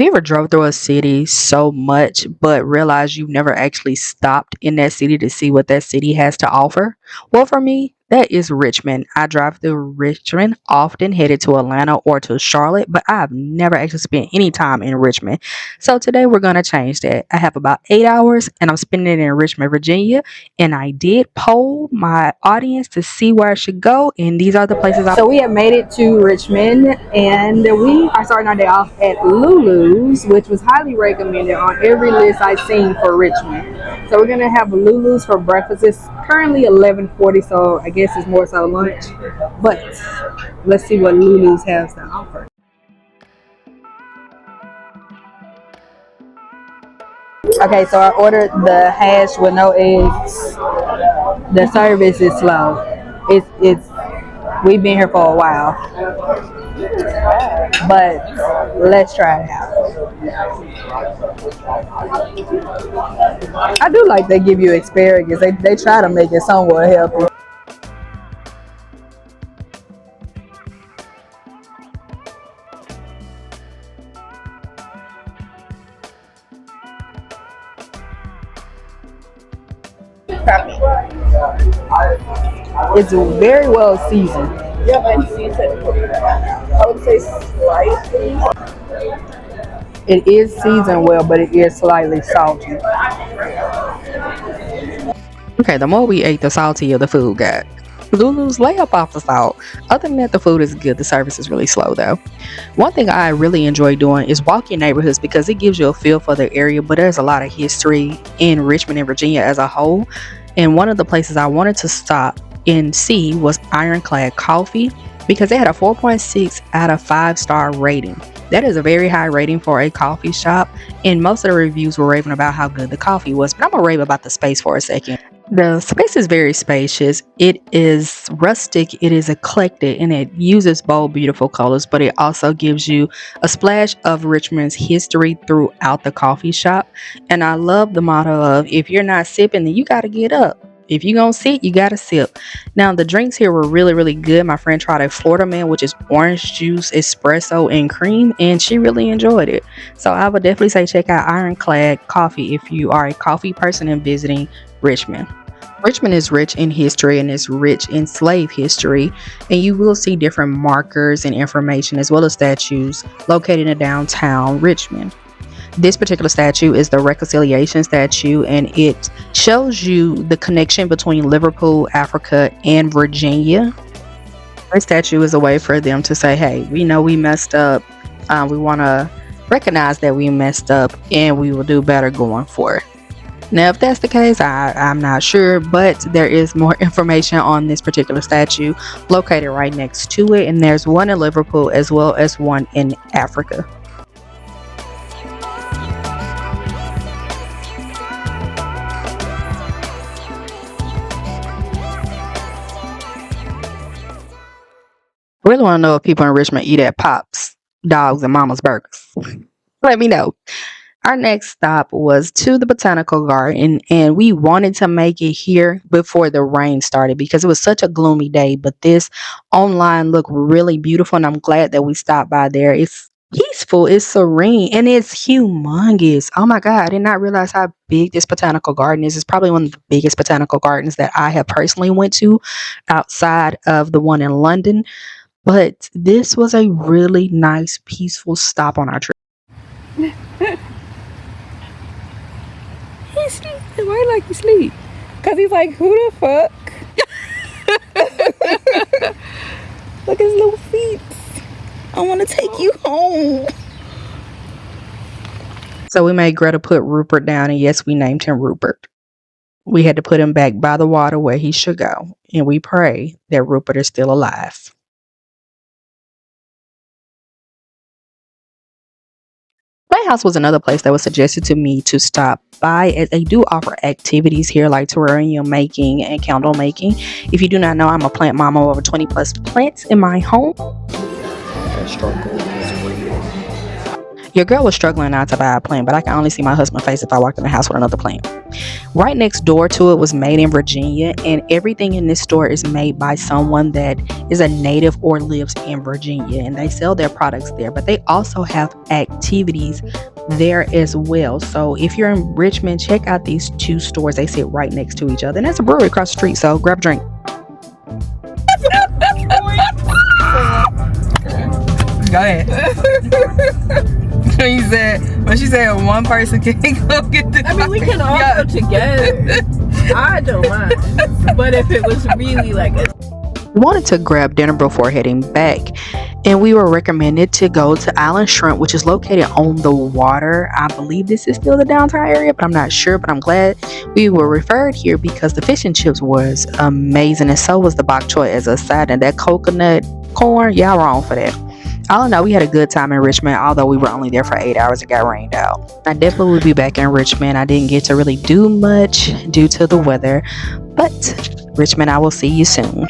Have you ever drove through a city so much but realized you've never actually stopped in that city to see what that city has to offer? Well, for me, that is Richmond. I drive through Richmond, often headed to Atlanta or to Charlotte, but I've never actually spent any time in Richmond. So today we're going to change that. I have about 8 hours and I'm spending it in Richmond, Virginia. And I did poll my audience to see where I should go. And these are the places I. So we have made it to Richmond and we are starting our day off at Lulu's, which was highly recommended on every list I've seen for Richmond. So we're gonna have Lulu's for breakfast. It's currently 11:40, so I guess it's more so lunch. But let's see what Lulu's has to offer. Okay, so I ordered the hash with no eggs. The service is slow. It's we've been here for a while, but let's try it out. I do like they give you asparagus. They try to make it somewhat healthy. It's very well seasoned. Yep, and seasoned. I would say slightly. It is seasoned well, but it is slightly salty. Okay, the more we ate, the saltier the food got. Lulu's lay up off the salt. Other than that, the food is good. The service is really slow though. One thing I really enjoy doing is walking neighborhoods because it gives you a feel for the area, but there's a lot of history in Richmond and Virginia as a whole. And one of the places I wanted to stop and see was Ironclad Coffee because they had a 4.6 out of 5-star rating. That is a very high rating for a coffee shop, and most of the reviews were raving about how good the coffee was, but I'm gonna rave about the space for a second. The space is very spacious. It is rustic, it is eclectic, and it uses bold, beautiful colors, but it also gives you a splash of Richmond's history throughout the coffee shop. And I love the motto of if you're not sipping, then you gotta get up. If you're gonna sit, you gotta sip. Now the drinks here were really, really good. My friend tried a Florida Man, which is orange juice, espresso, and cream, and she really enjoyed it. So I would definitely say check out Ironclad Coffee if you are a coffee person and visiting Richmond. Richmond is rich in history and is rich in slave history, and you will see different markers and information as well as statues located in downtown Richmond. This particular statue is the Reconciliation statue, and it shows you the connection between Liverpool, Africa, and Virginia. This statue is a way for them to say, hey, we know we messed up. We want to recognize that we messed up and we will do better going forward. Now, if that's the case, I'm not sure, but there is more information on this particular statue located right next to it, and there's one in Liverpool as well as one in Africa. I really want to know if people in Richmond eat at Pops, Dogs, and Mama's Burgers. Let me know. Our next stop was to the Botanical Garden, and we wanted to make it here before the rain started because it was such a gloomy day. But this online looked really beautiful, and I'm glad that we stopped by there. It's peaceful, it's serene, and it's humongous. Oh my God, I did not realize how big this botanical garden is. It's probably one of the biggest botanical gardens that I have personally went to outside of the one in London. But this was a really nice, peaceful stop on our trip. He's sleeping. Why like he sleep? Cause he's like, who the fuck? Look at his little feet. I want to take you home. So we made Greta put Rupert down, and yes, we named him Rupert. We had to put him back by the water where he should go, and we pray that Rupert is still alive. Playhouse was another place that was suggested to me to stop by, as they do offer activities here like terrarium making and candle making. If you do not know, I'm a plant mama of over 20 plus plants in my home. Your girl was struggling not to buy a plant, but I can only see my husband's face if I walked in the house with another plant. Right next door to it was Made in Virginia, and everything in this store is made by someone that is a native or lives in Virginia, and they sell their products there. But they also have activities there as well. So if you're in Richmond, check out these two stores. They sit right next to each other, and that's a brewery across the street. So grab a drink. Go ahead. When she said one person can go get the I mean, we can all go together. I don't mind. But if it was really like We wanted to grab dinner before heading back, and we were recommended to go to Island Shrimp, which is located on the water. I believe this is still the downtown area, but I'm not sure. But I'm glad we were referred here because the fish and chips was amazing, and so was the bok choy as a side, and that coconut corn. Y'all wrong for that. All in all, we had a good time in Richmond, although we were only there for 8 hours. It got rained out. I definitely will be back in Richmond. I didn't get to really do much due to the weather, but Richmond, I will see you soon.